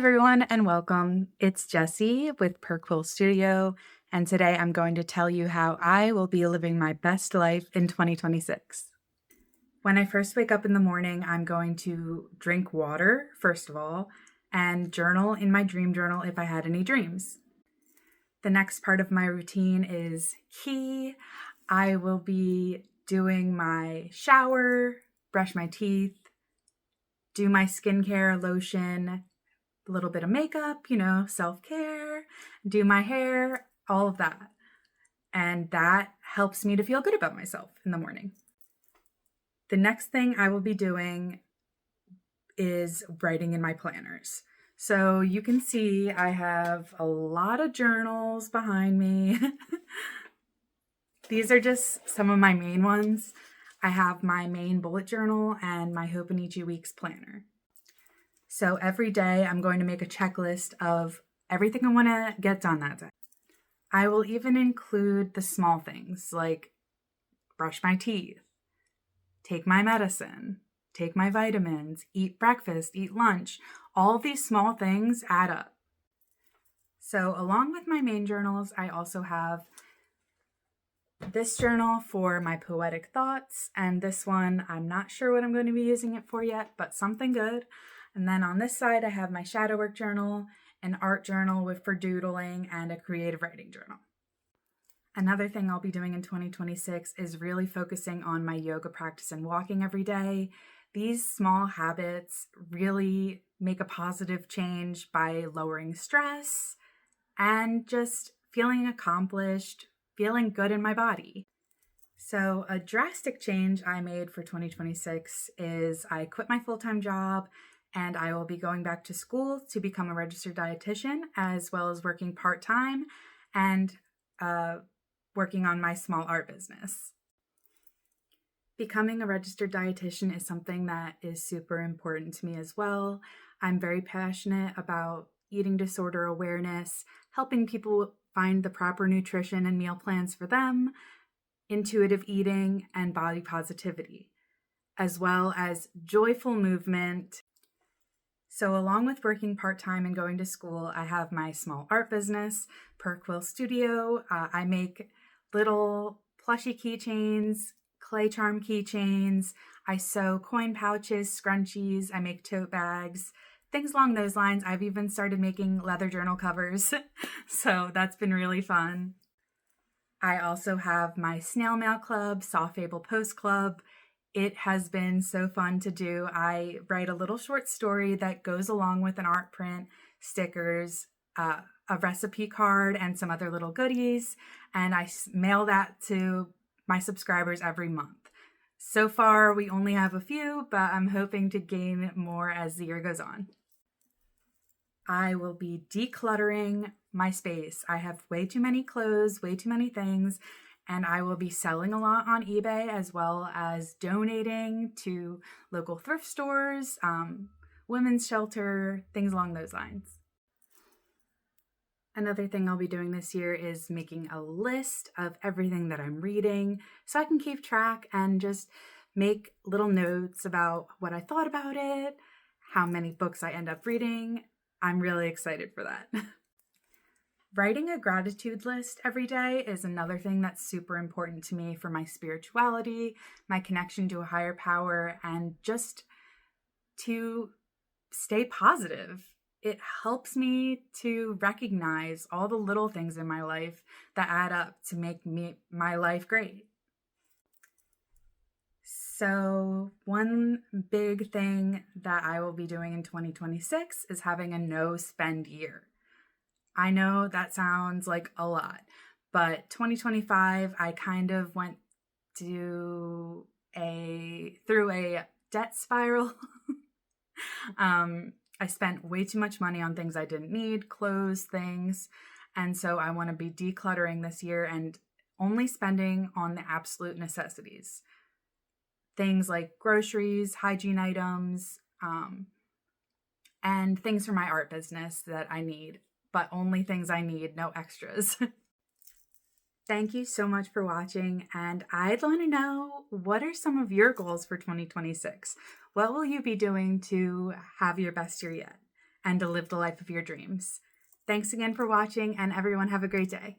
everyone, and welcome. It's Jessie with Per Quill Studio, and today I'm going to tell you how I will be living my best life in 2026. When I first wake up in the morning, I'm going to drink water, first of all, and journal in my dream journal if I had any dreams. The next part of my routine is key. I will be doing my shower, brush my teeth, do my skincare, lotion, a little bit of makeup, self-care, do my hair, all of that. And that helps me to feel good about myself in the morning. The next thing I will be doing is writing in my planners. So you can see I have a lot of journals behind me. These are just some of my main ones. I have my main bullet journal and my Hobonichi Weeks planner. So every day I'm going to make a checklist of everything I want to get done that day. I will even include the small things like brush my teeth, take my medicine, take my vitamins, eat breakfast, eat lunch. All of these small things add up. So along with my main journals, I also have this journal for my poetic thoughts, and this one, I'm not sure what I'm going to be using it for yet, but something good. And then on this side, I have my shadow work journal, an art journal for doodling, and a creative writing journal. Another thing I'll be doing in 2026 is really focusing on my yoga practice and walking every day. These small habits really make a positive change by lowering stress and just feeling accomplished, feeling good in my body. So a drastic change I made for 2026 is I quit my full-time job and I will be going back to school to become a registered dietitian, as well as working part-time and working on my small art business. Becoming a registered dietitian is something that is super important to me as well. I'm very passionate about eating disorder awareness, helping people find the proper nutrition and meal plans for them, intuitive eating, and body positivity, as well as joyful movement. So along with working part-time and going to school, I have my small art business, Per Quill Studio. I make little plushy keychains, clay charm keychains. I sew coin pouches, scrunchies. I make tote bags, things along those lines. I've even started making leather journal covers. So that's been really fun. I also have my snail mail club, Saw Fable Post Club. It has been so fun to do. I write a little short story that goes along with an art print, stickers, a recipe card, and some other little goodies. And I mail that to my subscribers every month. So far, we only have a few, but I'm hoping to gain more as the year goes on. I will be decluttering my space. I have way too many clothes, way too many things, and I will be selling a lot on eBay as well as donating to local thrift stores, women's shelter, things along those lines. Another thing I'll be doing this year is making a list of everything that I'm reading so I can keep track and just make little notes about what I thought about it, how many books I end up reading. I'm really excited for that. Writing a gratitude list every day is another thing that's super important to me for my spirituality, my connection to a higher power, and just to stay positive. It helps me to recognize all the little things in my life that add up to make my life great. So one big thing that I will be doing in 2026 is having a no spend year. I know that sounds like a lot, but 2025, I kind of went through a debt spiral. I spent way too much money on things I didn't need, clothes, things. And so I want to be decluttering this year and only spending on the absolute necessities. Things like groceries, hygiene items, and things for my art business that I need, but only things I need, no extras. Thank you so much for watching, and I'd want to know, what are some of your goals for 2026? What will you be doing to have your best year yet? and to live the life of your dreams. Thanks again for watching, and everyone have a great day.